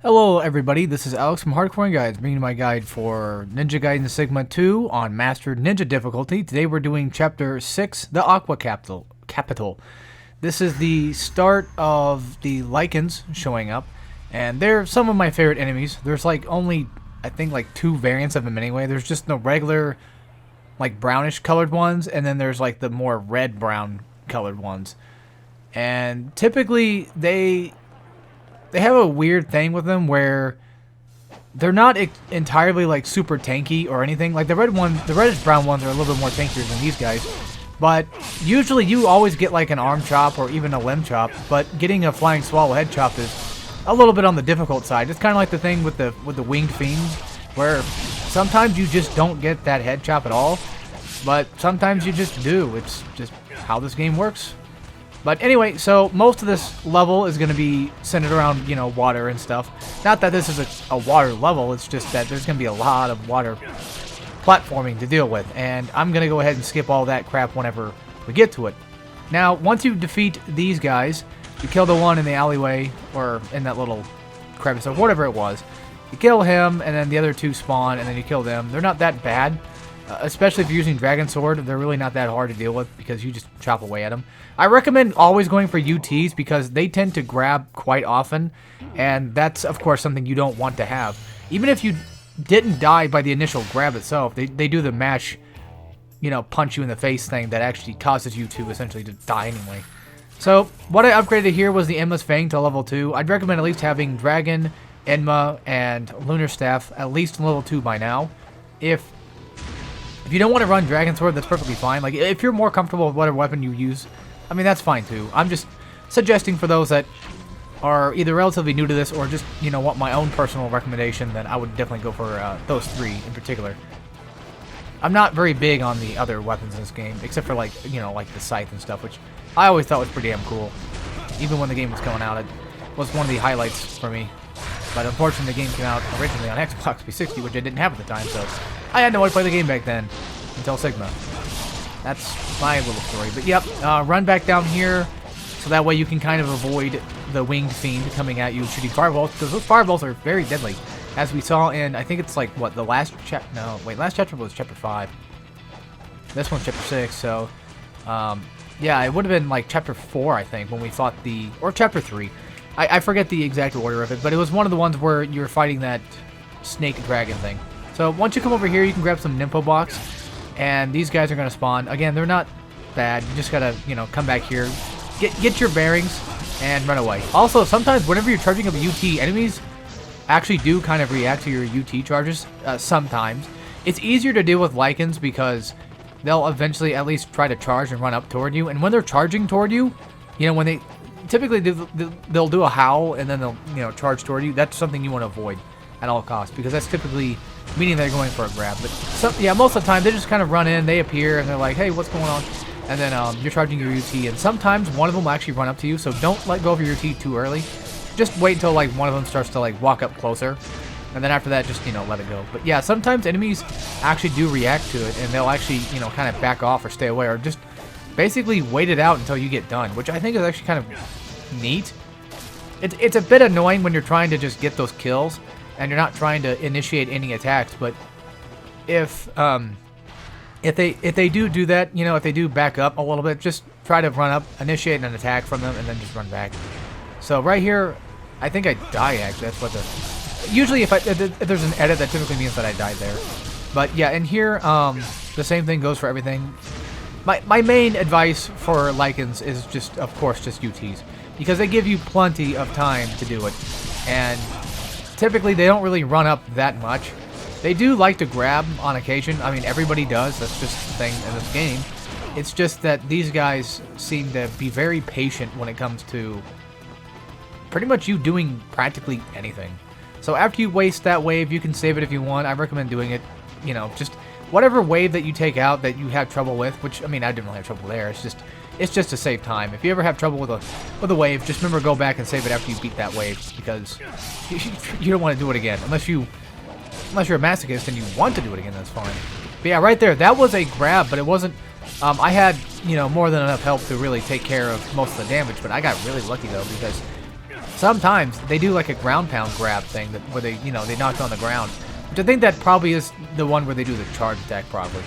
Hello everybody, this is Alex from Hardcorian Guides, bringing you my guide for Ninja Gaiden Sigma 2 on Mastered Ninja difficulty. Today we're doing Chapter 6, the Aqua Capital. This is the start of the Lycans showing up, and they're some of my favorite enemies. There's like only, I think like 2 variants of them anyway. There's just the regular, like brownish colored ones, and then there's like the more red-brown colored ones. And typically they have a weird thing with them where they're not entirely like super tanky or anything. Like the reddish brown ones are a little bit more tankier than these guys. But usually you always get like an arm chop or even a limb chop, but getting a flying swallow head chop is a little bit on the difficult side. It's kind of like the thing with the winged fiends, where sometimes you just don't get that head chop at all, but sometimes you just do. It's just how this game works. But anyway, so most of this level is going to be centered around, you know, water and stuff. Not that this is a water level, it's just that there's going to be a lot of water platforming to deal with. And I'm going to go ahead and skip all that crap whenever we get to it. Now, once you defeat these guys, you kill the one in the alleyway, or in that little crevice, or whatever it was. You kill him, and then the other 2 spawn, and then you kill them. They're not that bad. Especially if you're using Dragon Sword, they're really not that hard to deal with because you just chop away at them. I recommend always going for UTs because they tend to grab quite often, and that's, of course, something you don't want to have. Even if you didn't die by the initial grab itself, they do the mash, you know, punch you in the face thing that actually causes you to essentially just die anyway. So, what I upgraded here was the Endless Fang to level 2. I'd recommend at least having Dragon, Enma, and Lunar Staff at least level 2 by now. If you don't want to run Dragon Sword, that's perfectly fine. Like, if you're more comfortable with whatever weapon you use, I mean, that's fine too. I'm just suggesting for those that are either relatively new to this or just, you know, want my own personal recommendation, then I would definitely go for those 3 in particular. I'm not very big on the other weapons in this game, except for, like, you know, like the Scythe and stuff, which I always thought was pretty damn cool. Even when the game was coming out, it was one of the highlights for me. But unfortunately, the game came out originally on Xbox 360, which I didn't have at the time, so I had no way to play the game back then, until Sigma. That's my little story. But yep, run back down here, so that way you can kind of avoid the winged fiend coming at you shooting fireballs, because those fireballs are very deadly. As we saw in, I think it's like, what, the last chapter? No, wait, last chapter was chapter 5. This one's chapter 6, so, yeah, it would have been like chapter 4, I think, when we fought or chapter 3. I forget the exact order of it, but it was one of the ones where you were fighting that snake dragon thing. So once you come over here, you can grab some Nympho Box, and these guys are going to spawn. Again, they're not bad. You just got to, you know, come back here, get your bearings, and run away. Also, sometimes whenever you're charging up UT, enemies actually do kind of react to your UT charges, sometimes. It's easier to deal with Lycans because they'll eventually at least try to charge and run up toward you, and when they're charging toward you, you know, when they typically they'll do a howl and then they'll, you know, charge toward you. That's something you want to avoid at all costs, because that's typically meaning they're going for a grab. But yeah, most of the time they just kind of run in, they appear, and they're like, hey, what's going on? And then you're charging your UT, and sometimes one of them will actually run up to you, so don't let go of your UT too early. Just wait until like one of them starts to like walk up closer, and then after that, just, you know, let it go. But yeah, sometimes enemies actually do react to it, and they'll actually, you know, kind of back off or stay away, or just basically wait it out until you get done, which I think is actually kind of neat. It's a bit annoying when you're trying to just get those kills and you're not trying to initiate any attacks, but if they do that, you know, if they do back up a little bit, just try to run up, initiate an attack from them, and then just run back. So right here, I think I die, actually. That's what usually if there's an edit, that typically means that I died there. But yeah, and here, the same thing goes for everything. My main advice for Lycans is just, of course, just UTs, because they give you plenty of time to do it, and typically they don't really run up that much. They do like to grab on occasion. I mean, everybody does. That's just the thing in this game. It's just that these guys seem to be very patient when it comes to pretty much you doing practically anything. So after you waste that wave, you can save it if you want. I recommend doing it, you know, just whatever wave that you take out that you have trouble with, which, I mean, I didn't really have trouble there. It's just to save time. If you ever have trouble with a wave, just remember, go back and save it after you beat that wave, because you don't want to do it again. Unless you're a masochist and you want to do it again, that's fine. But yeah, right there, that was a grab, but it wasn't, I had, you know, more than enough help to really take care of most of the damage, but I got really lucky, though, because sometimes they do like a ground pound grab thing where they, you know, they knock on the ground. Which I think that probably is the one where they do the charge attack probably.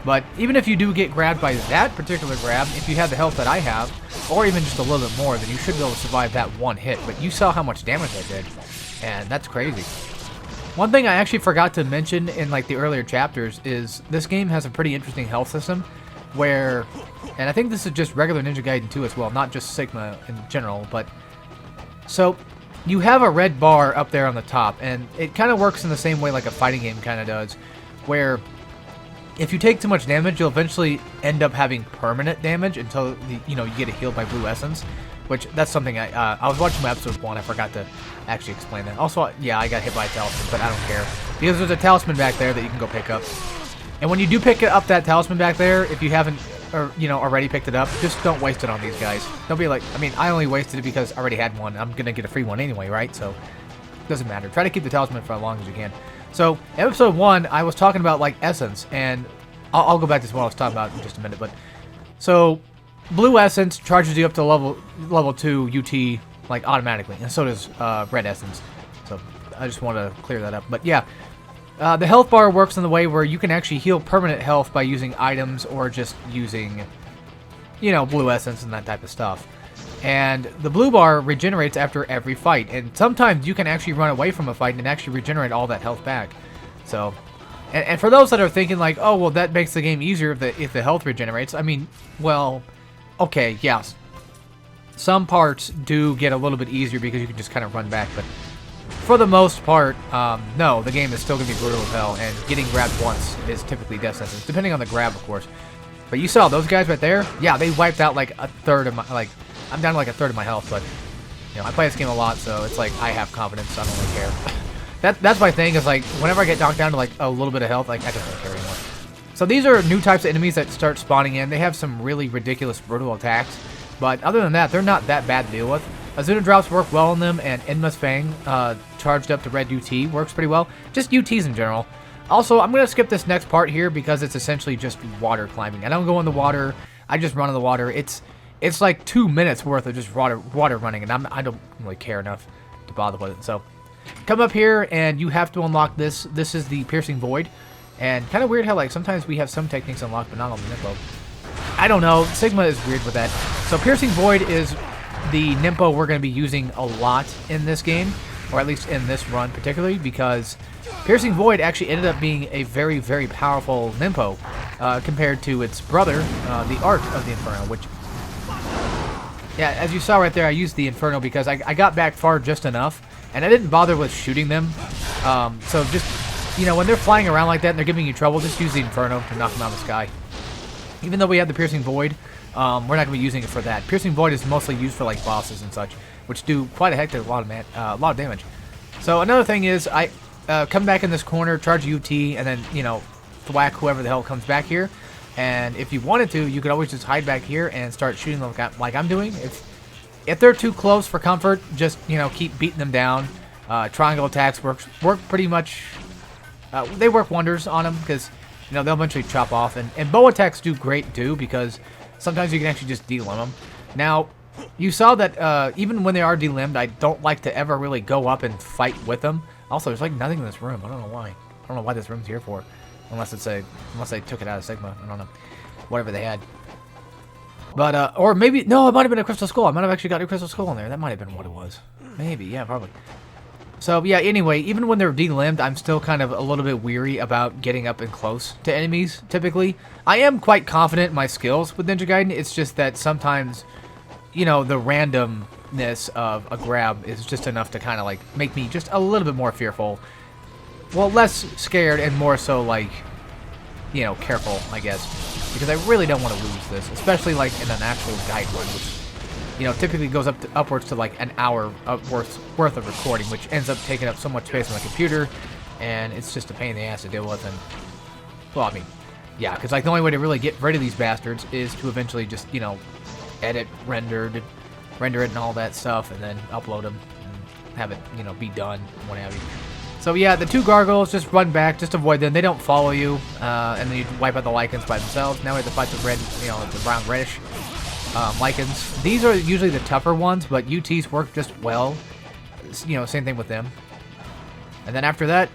But even if you do get grabbed by that particular grab, if you have the health that I have, or even just a little bit more, then you should be able to survive that one hit. But you saw how much damage I did, and that's crazy. One thing I actually forgot to mention in like the earlier chapters is this game has a pretty interesting health system where, and I think this is just regular Ninja Gaiden 2 as well, not just Sigma in general, but so you have a red bar up there on the top, and it kind of works in the same way like a fighting game kind of does, where if you take too much damage, you'll eventually end up having permanent damage until you get healed by blue essence, which that's something I was watching my episode 1. I forgot to actually explain that. Also, yeah, I got hit by a talisman, but I don't care because there's a talisman back there that you can go pick up. And when you do pick up that talisman back there, if you haven't already picked it up, just don't waste it on these guys. Don't be like, I mean, I only wasted it because I already had one. I'm gonna get a free one anyway, right? So it doesn't matter. Try to keep the talisman for as long as you can. So, episode 1, I was talking about, like, essence, and I'll go back to what I was talking about in just a minute, but, so, blue essence charges you up to level 2 UT, like, automatically, and so does, red essence, so, I just want to clear that up, but, yeah, the health bar works in the way where you can actually heal permanent health by using items, or just using, blue essence and that type of stuff. And the blue bar regenerates after every fight, and sometimes you can actually run away from a fight and actually regenerate all that health back. So, and for those that are thinking like, oh, well, that makes the game easier if the health regenerates, I mean, well, okay, yes. Some parts do get a little bit easier because you can just kind of run back, but for the most part, no, the game is still going to be brutal as hell, and getting grabbed once is typically death sentence, depending on the grab, of course. But you saw those guys right there? Yeah, they wiped out like a third of my, like, I'm down to like a third of my health, but, I play this game a lot, so it's like, I have confidence, so I don't really care. That's my thing, is like, whenever I get knocked down to like a little bit of health, like, I just don't care anymore. So these are new types of enemies that start spawning in. They have some really ridiculous, brutal attacks, but other than that, they're not that bad to deal with. Azuna drops work well on them, and Enma's Fang, charged up to red UT, works pretty well. Just UTs in general. Also, I'm going to skip this next part here because it's essentially just water climbing. I don't go in the water, I just run in the water. It's like 2 minutes worth of just water running, and I don't really care enough to bother with it. So, come up here, and you have to unlock this. This is the Piercing Void, and kind of weird how like sometimes we have some techniques unlocked, but not on the Nimpo. I don't know, Sigma is weird with that. So, Piercing Void is the Nimpo we're going to be using a lot in this game, or at least in this run particularly, because Piercing Void actually ended up being a very, very powerful Nimpo compared to its brother, the Art of the Inferno, which, yeah, as you saw right there, I used the Inferno because I got back far just enough, and I didn't bother with shooting them. So just, when they're flying around like that and they're giving you trouble, just use the Inferno to knock them out of the sky. Even though we have the Piercing Void, we're not going to be using it for that. Piercing Void is mostly used for like bosses and such, which do quite a lot of damage. So another thing is, I come back in this corner, charge UT, and then, thwack whoever the hell comes back here. And if you wanted to, you could always just hide back here and start shooting them like I'm doing. If they're too close for comfort, just, keep beating them down. Triangle attacks work pretty much, they work wonders on them because, they'll eventually chop off. And bow attacks do great too, because sometimes you can actually just delimb them. Now, you saw that even when they are delimbed, I don't like to ever really go up and fight with them. Also, there's like nothing in this room. I don't know why. I don't know why this room's here for. Unless they took it out of Sigma. I don't know. Whatever they had. But, or maybe, no, it might have been a Crystal Skull. I might have actually got a Crystal Skull in there. That might have been what it was. Maybe, yeah, probably. So, yeah, anyway, even when they're delimbed, I'm still kind of a little bit weary about getting up and close to enemies, typically. I am quite confident in my skills with Ninja Gaiden. It's just that sometimes, the randomness of a grab is just enough to kind of, like, make me just a little bit more fearful. Well, less scared and more so, like, careful, I guess. Because I really don't want to lose this, especially, like, in an actual guide run, which, typically goes upwards to, like, an hour worth of recording, which ends up taking up so much space on the computer, and it's just a pain in the ass to deal with, and, well, I mean, yeah, because, like, the only way to really get rid of these bastards is to eventually just, edit, render it and all that stuff, and then upload them, and have it, be done, what have you. So yeah, the two gargoyles, just run back, just avoid them. They don't follow you, and then you wipe out the lichens by themselves. Now we have to fight the red, the brown reddish lichens. These are usually the tougher ones, but UTs work just well you know, same thing with them. And then after that,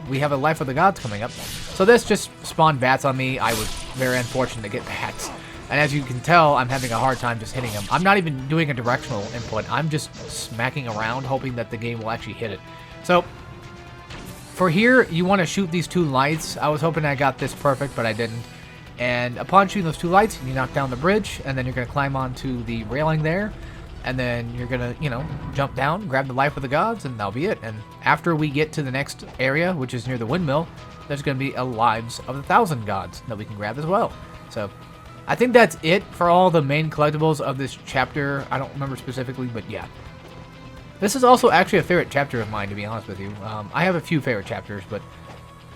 we have a Life of the Gods coming up. So this just spawned bats on me. I was very unfortunate to get bats. And as you can tell, I'm having a hard time just hitting them. I'm not even doing a directional input. I'm just smacking around, hoping that the game will actually hit it. So, for here, you want to shoot these 2 lights. I was hoping I got this perfect, but I didn't. And upon shooting those 2 lights, you knock down the bridge, and then you're going to climb onto the railing there. And then you're going to, you know, jump down, grab the Life of the Gods, and that'll be it. And after we get to the next area, which is near the windmill, there's going to be a Lives of the 1,000 Gods that we can grab as well. So, I think that's it for all the main collectibles of this chapter. I don't remember specifically, but yeah. This is also actually a favorite chapter of mine, to be honest with you. I have a few favorite chapters, but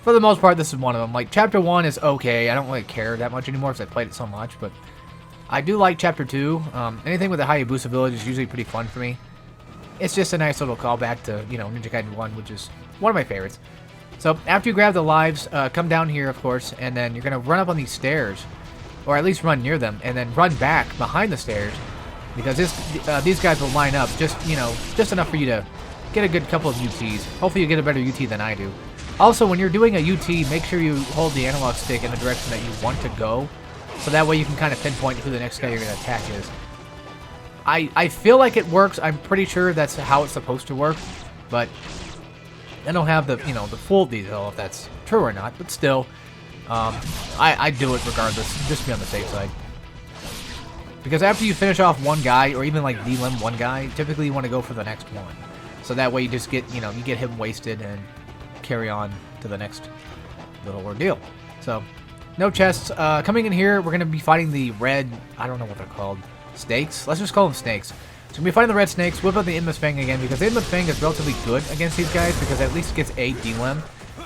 for the most part, this is one of them. Like, Chapter 1 is okay. I don't really care that much anymore because I played it so much, but I do like Chapter 2. Anything with the Hayabusa Village is usually pretty fun for me. It's just a nice little callback to, you know, Ninja Gaiden 1, which is one of my favorites. So, after you grab the lives, come down here, of course, and then you're going to run up on these stairs, or at least run near them, and then run back behind the stairs, because these guys will line up just, you know, just enough for you to get a good couple of UTs. Hopefully you get a better UT than I do. Also, when you're doing a UT, make sure you hold the analog stick in the direction that you want to go, so that way you can kind of pinpoint who the next guy you're going to attack is. I feel like it works. I'm pretty sure that's how it's supposed to work, but I don't have the, you know, the full detail if that's true or not, but still, I do it regardless, just to be on the safe side. Because after you finish off one guy, or even like delim one guy, typically you want to go for the next one. So that way you just get, you know, you get him wasted and carry on to the next little ordeal. So, no chests. Coming in here, we're going to be fighting the red, I don't know what they're called, snakes? Let's just call them snakes. So we're going to be fighting the red snakes, whip out the Inmus Fang again, because the Inmus Fang is relatively good against these guys, because at least it gets a delim.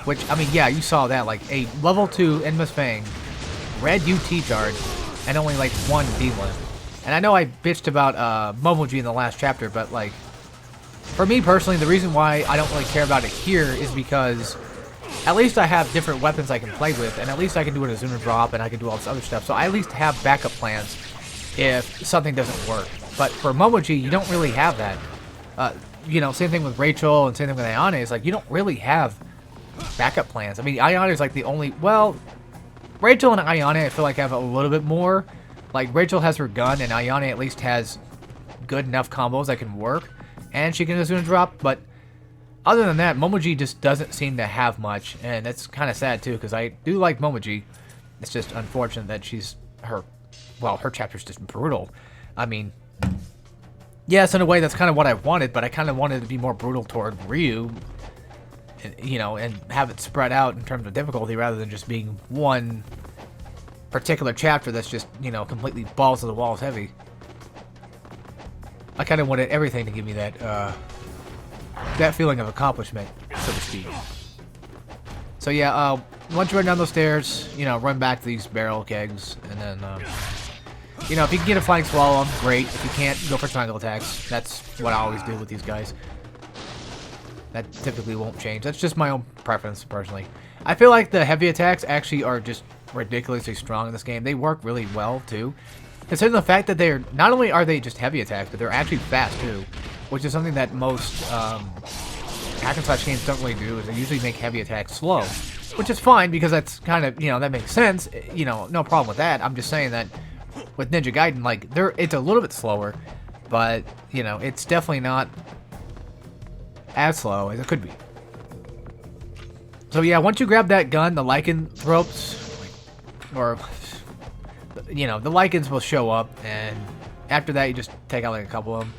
Which, I mean, yeah, you saw that, like, a level 2 Inmus Fang, red UT charge, and only, like, 1 delim. And I know I bitched about Momoji in the last chapter, but, like, for me personally, the reason why I don't really care about it here is because at least I have different weapons I can play with, and at least I can do an Azuna drop, and I can do all this other stuff, so I at least have backup plans if something doesn't work. But for Momoji, you don't really have that. You know, same thing with Rachel, and same thing with Ayane, is like, you don't really have backup plans. I mean, Ayane is like the only, well, Rachel and Ayane I feel like have a little bit more. Like, Rachel has her gun, and Ayane at least has good enough combos that can work, and she can Azuna drop, but other than that, Momoji just doesn't seem to have much, and that's kind of sad too, because I do like Momoji. It's just unfortunate that her chapter's just brutal. I mean, yes, in a way that's kind of what I wanted, but I kind of wanted it to be more brutal toward Ryu, and, you know, and have it spread out in terms of difficulty rather than just being one particular chapter that's just, you know, completely balls to the walls heavy. I kind of wanted everything to give me that, that feeling of accomplishment, so to speak. So yeah, once you run down those stairs, you know, run back to these barrel kegs, and then, you know, if you can get a flying swallow, great. If you can't, go for triangle attacks. That's what I always do with these guys. That typically won't change. That's just my own preference, personally. I feel like the heavy attacks actually are just ridiculously strong in this game. They work really well, too. Considering the fact that they're, not only are they just heavy attacks, but they're actually fast, too. Which is something that most hack and slash games don't really do, is they usually make heavy attacks slow. Which is fine, because that's kind of, you know, that makes sense. You know, no problem with that. I'm just saying that with Ninja Gaiden, like, it's a little bit slower, but, you know, it's definitely not as slow as it could be. So yeah, once you grab that gun, the lycanthropes, or, you know, the lycans will show up, and after that you just take out like a couple of them.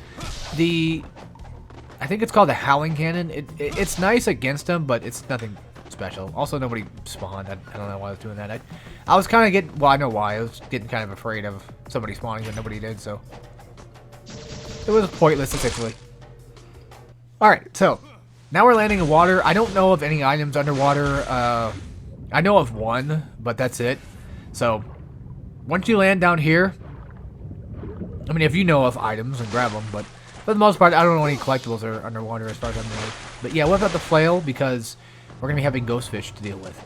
I think it's called the Howling Cannon. It's nice against them, but it's nothing special. Also, nobody spawned. I don't know why I was doing that. I was kind of getting, well, I know why. I was getting kind of afraid of somebody spawning, but nobody did, so it was pointless, essentially. Alright, so now we're landing in water. I don't know of any items underwater. I know of one, but that's it. So once you land down here, I mean, if you know of items, then grab them, but for the most part, I don't know any collectibles are underwater as far as I'm aware. But yeah, whip out the flail, because we're going to be having ghost fish to deal with.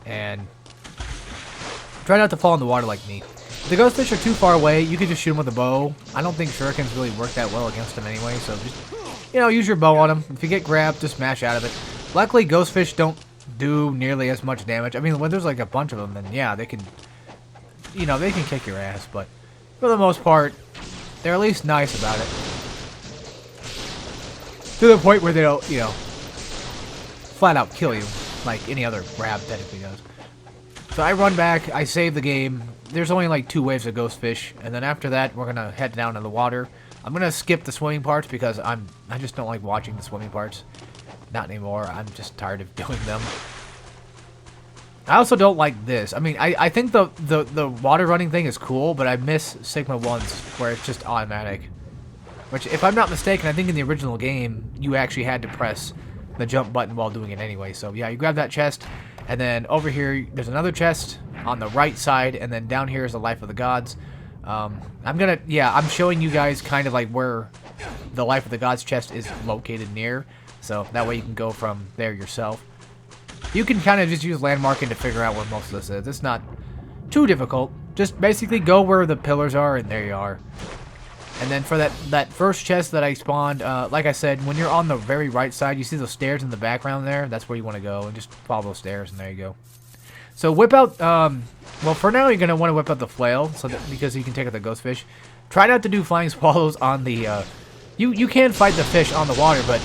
And try not to fall in the water like me. If the ghost fish are too far away, you can just shoot them with a bow. I don't think shurikens really work that well against them anyway, so just, you know, use your bow on them. If you get grabbed, just smash out of it. Luckily, ghost fish don't do nearly as much damage. I mean, when there's like a bunch of them, then yeah, they can, you know, they can kick your ass. But for the most part, they're at least nice about it. To the point where they don't, you know, flat out kill you like any other grab technically does. So I run back, I save the game. There's only like 2 waves of ghost fish, and then after that, we're gonna head down to the water. I'm gonna skip the swimming parts because I just don't like watching the swimming parts. Not anymore. I'm just tired of doing them. I also don't like this. I mean, I think the water running thing is cool, but I miss Sigma 1's where it's just automatic. Which, if I'm not mistaken, I think in the original game, you actually had to press the jump button while doing it anyway. So yeah, you grab that chest, and then over here, there's another chest on the right side, and then down here is the Life of the Gods. I'm showing you guys kind of like where the Life of the Gods chest is located near. So that way you can go from there yourself. You can kind of just use landmarking to figure out where most of this is. It's not too difficult. Just basically go where the pillars are, and there you are. And then for that first chest that I spawned, like I said, when you're on the very right side, you see those stairs in the background there? That's where you want to go, and just follow those stairs, and there you go. So whip out, well, for now you're going to want to whip out the flail, because you can take out the ghost fish. Try not to do flying swallows on the, you can fight the fish on the water, but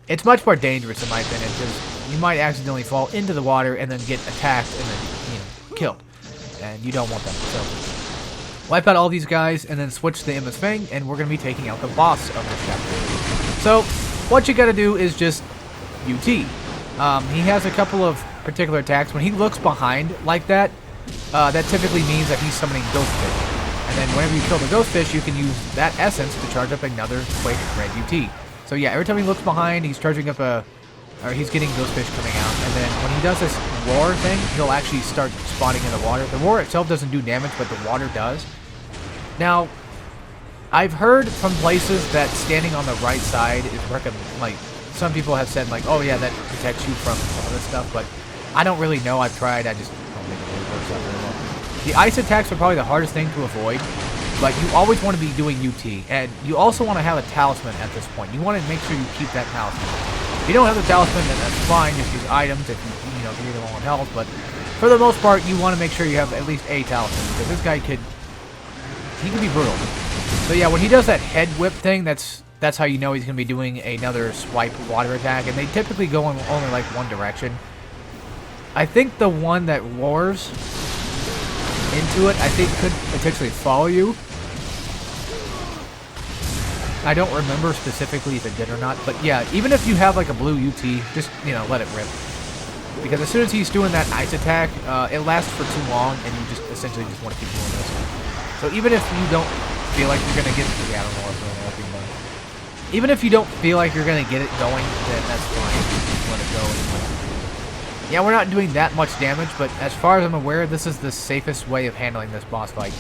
it's much more dangerous in my opinion, because you might accidentally fall into the water and then get attacked and then, you know, killed. And you don't want that, so wipe out all these guys, and then switch to the Emma's Fang, and we're going to be taking out the boss of this chapter. So, what you got to do is just UT. He has a couple of particular attacks. When he looks behind like that, that typically means that he's summoning ghost fish. And then whenever you kill the ghost fish, you can use that essence to charge up another quick red UT. So yeah, every time he looks behind, he's charging up he's getting ghost fish coming out. And then when he does this roar thing, he'll actually start spawning in the water. The roar itself doesn't do damage, but the water does. Now, I've heard from places that standing on the right side is like, some people have said like, oh yeah, that protects you from some of this stuff, but I don't really know. I've tried. I just don't think it really works out very well. The ice attacks are probably the hardest thing to avoid, but you always want to be doing UT, and you also want to have a talisman at this point. You want to make sure you keep that talisman. If you don't have the talisman, then that's fine. Just use items if you know, if you're low on health, but for the most part, you want to make sure you have at least a talisman, because this guy could be brutal. So yeah, when he does that head whip thing, that's how you know he's going to be doing another swipe water attack, and they typically go in only like one direction. I think the one that roars into it, I think could potentially follow you. I don't remember specifically if it did or not, but yeah, even if you have like a blue UT, just, you know, let it rip. Because as soon as he's doing that ice attack, it lasts for too long, and you just essentially just want to keep doing this. So even if you don't feel like you're going to get it, yeah, I don't know what's going on. Even if you don't feel like you're going to get it going, then that's fine. Just let it go. Yeah, we're not doing that much damage, but as far as I'm aware, this is the safest way of handling this boss fight.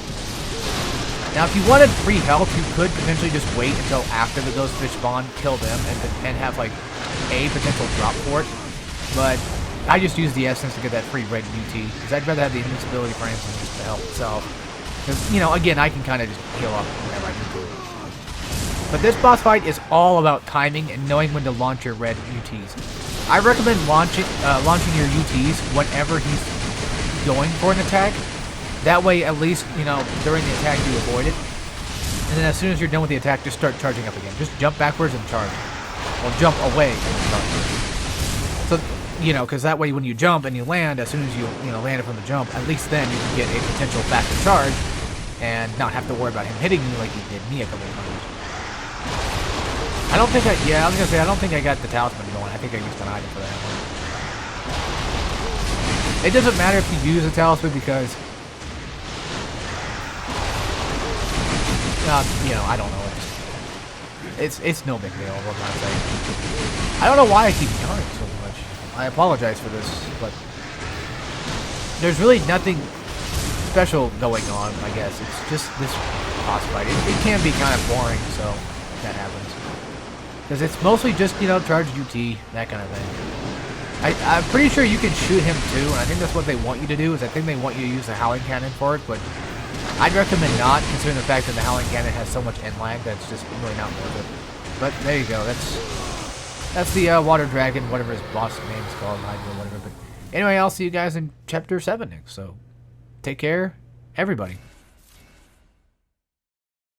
Now, if you wanted free health, you could potentially just wait until after the ghost fish spawn, kill them, and have like a potential drop for it. But I just use the essence to get that free red UT, because I'd rather have the invincibility for instance just to help itself. Because, you know, again, I can kind of just heal up whenever I need to. But this boss fight is all about timing and knowing when to launch your red UTs. I recommend launching your UTs whenever he's going for an attack. That way, at least, you know, during the attack you avoid it. And then as soon as you're done with the attack, just start charging up again. Just jump backwards and charge. Or jump away and charge. So, you know, because that way when you jump and you land, as soon as you land it from the jump, at least then you can get a potential faster charge and not have to worry about him hitting you like he did me a couple of times. I don't think I was going to say, I don't think I got the talisman going. I think I used an item for that one. It doesn't matter if you use a talisman because, you know, I don't know. It's no big deal, what can I say. I don't know why I keep dying so much. I apologize for this, but there's really nothing special going on, I guess. It's just this boss fight. It can be kind of boring, so that happens. Because it's mostly just, you know, charge UT, that kind of thing. I'm pretty sure you can shoot him too, and I think that's what they want you to do, is I think they want you to use the Howling Cannon for it, but I'd recommend not, considering the fact that the Howling Cannon has so much end lag that it's just really not worth it. But there you go. That's the water dragon, whatever his boss name is called, Hydra, whatever. But anyway, I'll see you guys in chapter 7 next. So take care, everybody.